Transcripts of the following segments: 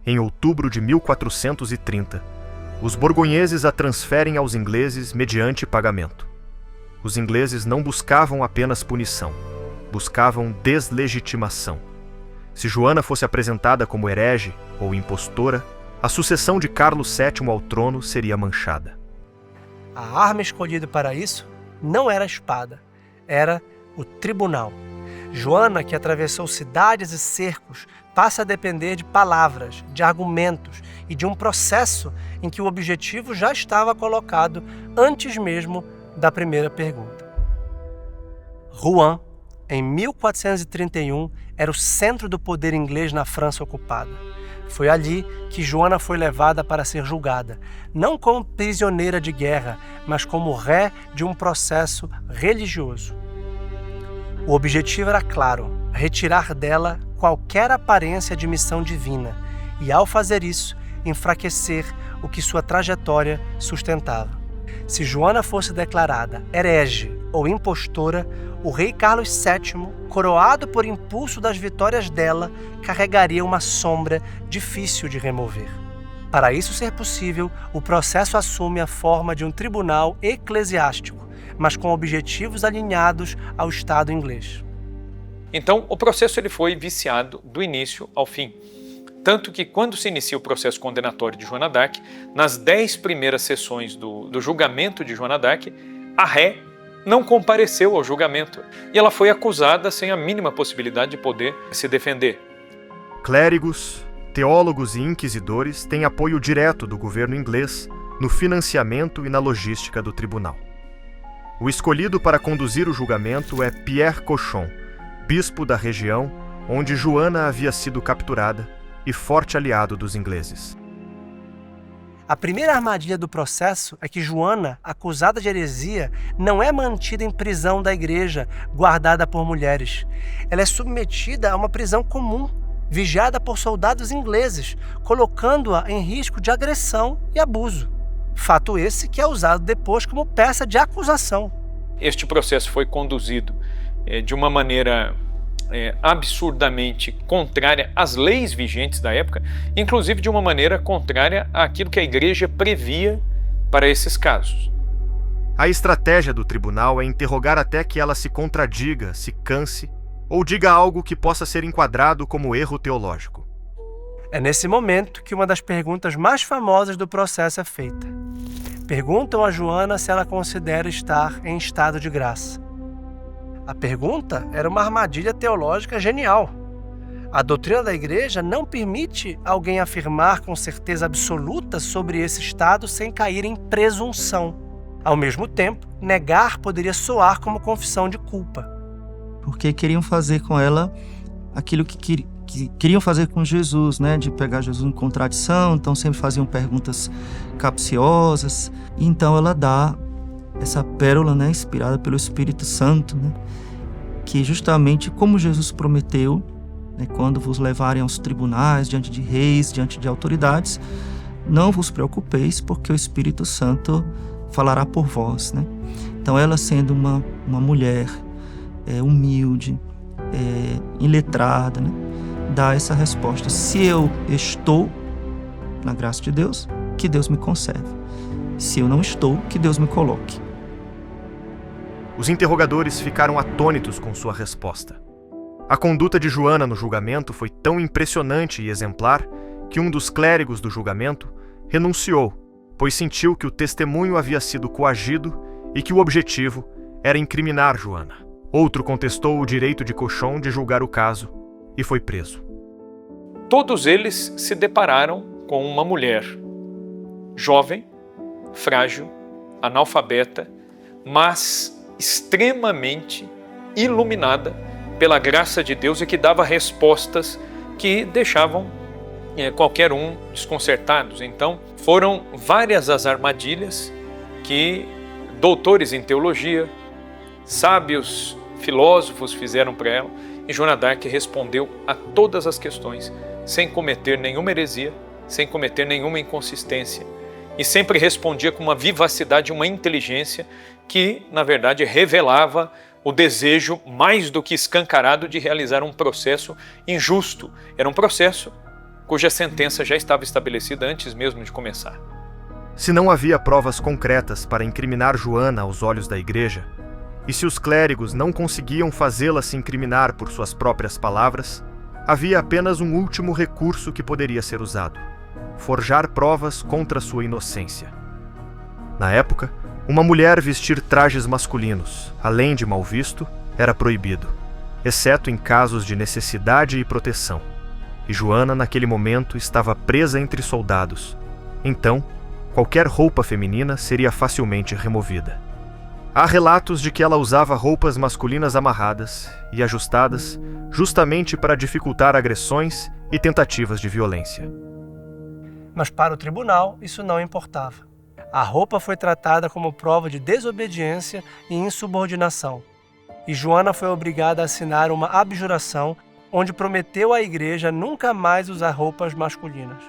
em outubro de 1430, os borgonheses a transferem aos ingleses mediante pagamento. Os ingleses não buscavam apenas punição, buscavam deslegitimação. Se Joana fosse apresentada como herege ou impostora, a sucessão de Carlos VII ao trono seria manchada. A arma escolhida para isso não era a espada, era o tribunal. Joana, que atravessou cidades e cercos, passa a depender de palavras, de argumentos e de um processo em que o objetivo já estava colocado antes mesmo da primeira pergunta. Rouen, em 1431, era o centro do poder inglês na França ocupada. Foi ali que Joana foi levada para ser julgada, não como prisioneira de guerra, mas como ré de um processo religioso. O objetivo era claro: retirar dela qualquer aparência de missão divina e, ao fazer isso, enfraquecer o que sua trajetória sustentava. Se Joana fosse declarada herege ou impostora, o rei Carlos VII, coroado por impulso das vitórias dela, carregaria uma sombra difícil de remover. Para isso ser possível, o processo assume a forma de um tribunal eclesiástico, mas com objetivos alinhados ao Estado inglês. Então, o processo ele foi viciado do início ao fim. Tanto que, quando se inicia o processo condenatório de Joana d'Arc, nas 10 primeiras sessões do julgamento de Joana d'Arc, a ré não compareceu ao julgamento e ela foi acusada sem a mínima possibilidade de poder se defender. Clérigos, teólogos e inquisidores têm apoio direto do governo inglês no financiamento e na logística do tribunal. O escolhido para conduzir o julgamento é Pierre Cochon, bispo da região onde Joana havia sido capturada e forte aliado dos ingleses. A primeira armadilha do processo é que Joana, acusada de heresia, não é mantida em prisão da igreja, guardada por mulheres. Ela é submetida a uma prisão comum, vigiada por soldados ingleses, colocando-a em risco de agressão e abuso. Fato esse que é usado depois como peça de acusação. Este processo foi conduzido de uma maneira absurdamente contrária às leis vigentes da época, inclusive de uma maneira contrária àquilo que a igreja previa para esses casos. A estratégia do tribunal é interrogar até que ela se contradiga, se canse ou diga algo que possa ser enquadrado como erro teológico. É nesse momento que uma das perguntas mais famosas do processo é feita. Perguntam a Joana se ela considera estar em estado de graça. A pergunta era uma armadilha teológica genial. A doutrina da igreja não permite alguém afirmar com certeza absoluta sobre esse estado sem cair em presunção. Ao mesmo tempo, negar poderia soar como confissão de culpa. Porque queriam fazer com ela aquilo que queriam fazer com Jesus, né? De pegar Jesus em contradição, então sempre faziam perguntas capciosas. E então ela dá essa pérola, né, inspirada pelo Espírito Santo, né, que justamente como Jesus prometeu, né, quando vos levarem aos tribunais, diante de reis, diante de autoridades, não vos preocupeis, porque o Espírito Santo falará por vós, né? Então ela, sendo uma mulher humilde, iletrada, né, dá essa resposta: se eu estou na graça de Deus, que Deus me conserve. Se eu não estou, que Deus me coloque. Os interrogadores ficaram atônitos com sua resposta. A conduta de Joana no julgamento foi tão impressionante e exemplar que um dos clérigos do julgamento renunciou, pois sentiu que o testemunho havia sido coagido e que o objetivo era incriminar Joana. Outro contestou o direito de Cochon de julgar o caso e foi preso. Todos eles se depararam com uma mulher jovem, frágil, analfabeta, mas extremamente iluminada pela graça de Deus e que dava respostas que deixavam qualquer um desconcertados. Então, foram várias as armadilhas que doutores em teologia, sábios, filósofos fizeram para ela, e Joana d'Arc respondeu a todas as questões, sem cometer nenhuma heresia, sem cometer nenhuma inconsistência, e sempre respondia com uma vivacidade, uma inteligência que, na verdade, revelava o desejo mais do que escancarado de realizar um processo injusto. Era um processo cuja sentença já estava estabelecida antes mesmo de começar. Se não havia provas concretas para incriminar Joana aos olhos da igreja, e se os clérigos não conseguiam fazê-la se incriminar por suas próprias palavras, havia apenas um último recurso que poderia ser usado: forjar provas contra sua inocência. Na época, uma mulher vestir trajes masculinos, além de mal visto, era proibido, exceto em casos de necessidade e proteção. E Joana, naquele momento, estava presa entre soldados. Então, qualquer roupa feminina seria facilmente removida. Há relatos de que ela usava roupas masculinas amarradas e ajustadas justamente para dificultar agressões e tentativas de violência. Mas para o tribunal isso não importava. A roupa foi tratada como prova de desobediência e insubordinação. E Joana foi obrigada a assinar uma abjuração onde prometeu à igreja nunca mais usar roupas masculinas.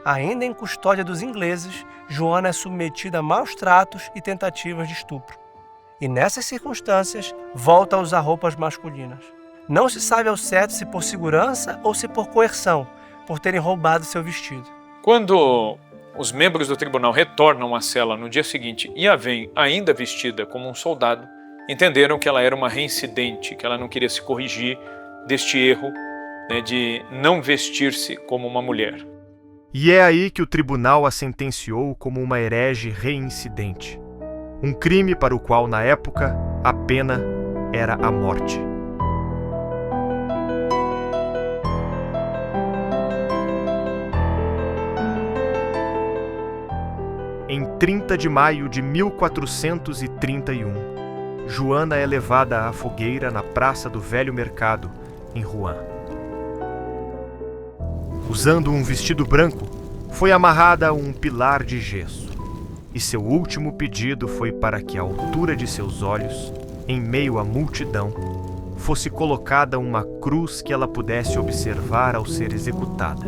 Ainda em custódia dos ingleses, Joana é submetida a maus tratos e tentativas de estupro. E nessas circunstâncias, volta a usar roupas masculinas. Não se sabe ao certo se por segurança ou se por coerção, por terem roubado seu vestido. Quando os membros do tribunal retornam à cela no dia seguinte e a veem ainda vestida como um soldado, entenderam que ela era uma reincidente, que ela não queria se corrigir deste erro, de não vestir-se como uma mulher. E é aí que o tribunal a sentenciou como uma herege reincidente. Um crime para o qual, na época, a pena era a morte. Em 30 de maio de 1431, Joana é levada à fogueira na Praça do Velho Mercado, em Rouen. Usando um vestido branco, foi amarrada a um pilar de gesso, e seu último pedido foi para que, à altura de seus olhos, em meio à multidão, fosse colocada uma cruz que ela pudesse observar ao ser executada.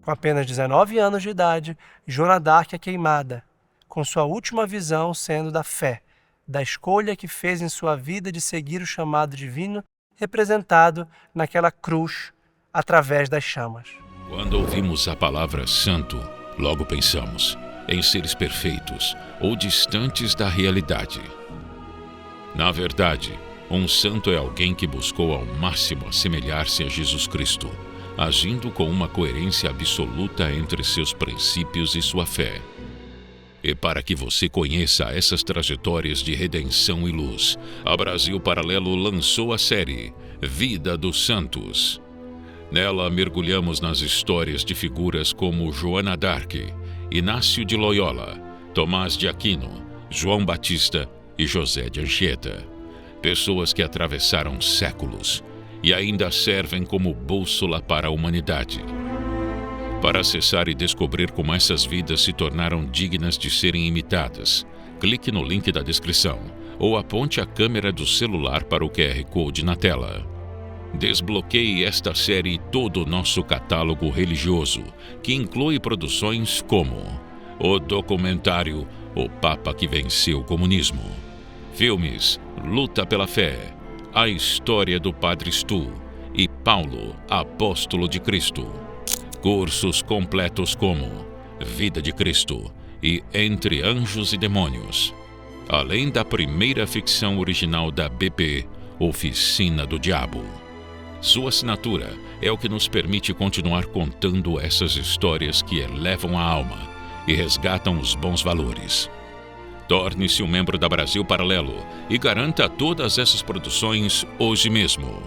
Com apenas 19 anos de idade, Joana d'Arc é queimada, com sua última visão sendo da fé, da escolha que fez em sua vida de seguir o chamado divino, representado naquela cruz através das chamas. Quando ouvimos a palavra santo, logo pensamos em seres perfeitos ou distantes da realidade. Na verdade, um santo é alguém que buscou ao máximo assemelhar-se a Jesus Cristo, agindo com uma coerência absoluta entre seus princípios e sua fé. E para que você conheça essas trajetórias de redenção e luz, a Brasil Paralelo lançou a série Vida dos Santos. Nela mergulhamos nas histórias de figuras como Joana d'Arc, Inácio de Loyola, Tomás de Aquino, João Batista e José de Anchieta. Pessoas que atravessaram séculos e ainda servem como bússola para a humanidade. Para acessar e descobrir como essas vidas se tornaram dignas de serem imitadas, clique no link da descrição ou aponte a câmera do celular para o QR Code na tela. Desbloqueie esta série e todo o nosso catálogo religioso, que inclui produções como o documentário O Papa que Venceu o Comunismo, filmes Luta pela Fé, A História do Padre Stu e Paulo, Apóstolo de Cristo. Cursos completos como Vida de Cristo e Entre Anjos e Demônios. Além da primeira ficção original da BP, Oficina do Diabo. Sua assinatura é o que nos permite continuar contando essas histórias que elevam a alma e resgatam os bons valores. Torne-se um membro da Brasil Paralelo e garanta todas essas produções hoje mesmo.